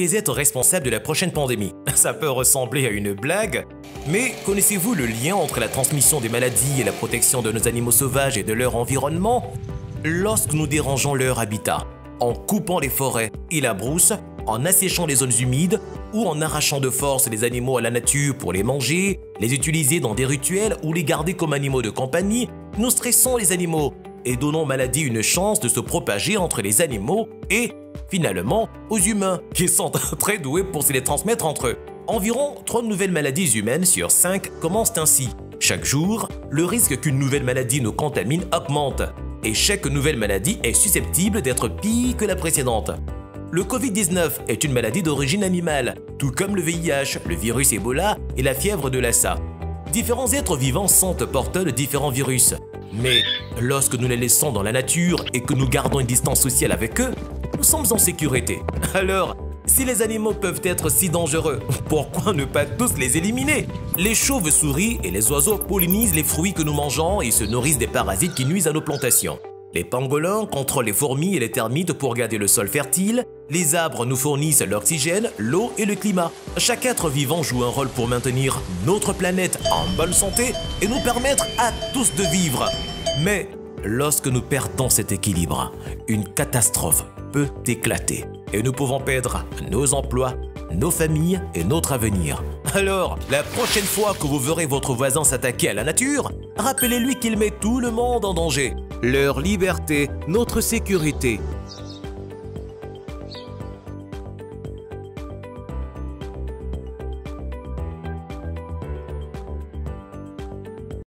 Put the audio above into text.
pourriez être responsable de la prochaine pandémie. Ça peut ressembler à une blague, mais connaissez-vous le lien entre la transmission des maladies et la protection de nos animaux sauvages et de leur environnement? Lorsque nous dérangeons leur habitat, en coupant les forêts et la brousse, en asséchant les zones humides ou en arrachant de force les animaux à la nature pour les manger, les utiliser dans des rituels ou les garder comme animaux de compagnie, nous stressons les animaux et donnons aux maladies une chance de se propager entre les animaux et, finalement, aux humains, qui sont très doués pour se les transmettre entre eux. Environ 3 nouvelles maladies humaines sur 5 commencent ainsi. Chaque jour, le risque qu'une nouvelle maladie nous contamine augmente, et chaque nouvelle maladie est susceptible d'être pire que la précédente. Le Covid-19 est une maladie d'origine animale, tout comme le VIH, le virus Ebola et la fièvre de Lassa. Différents êtres vivants sont porteurs de différents virus. Mais lorsque nous les laissons dans la nature et que nous gardons une distance sociale avec eux, nous sommes en sécurité. Alors, si les animaux peuvent être si dangereux, pourquoi ne pas tous les éliminer? Les chauves-souris et les oiseaux pollinisent les fruits que nous mangeons et se nourrissent des parasites qui nuisent à nos plantations. Les pangolins contrôlent les fourmis et les termites pour garder le sol fertile. Les arbres nous fournissent l'oxygène, l'eau et le climat. Chaque être vivant joue un rôle pour maintenir notre planète en bonne santé et nous permettre à tous de vivre. Mais lorsque nous perdons cet équilibre, une catastrophe peut éclater et nous pouvons perdre nos emplois, nos familles et notre avenir. Alors, la prochaine fois que vous verrez votre voisin s'attaquer à la nature, rappelez-lui qu'il met tout le monde en danger. Leur liberté, notre sécurité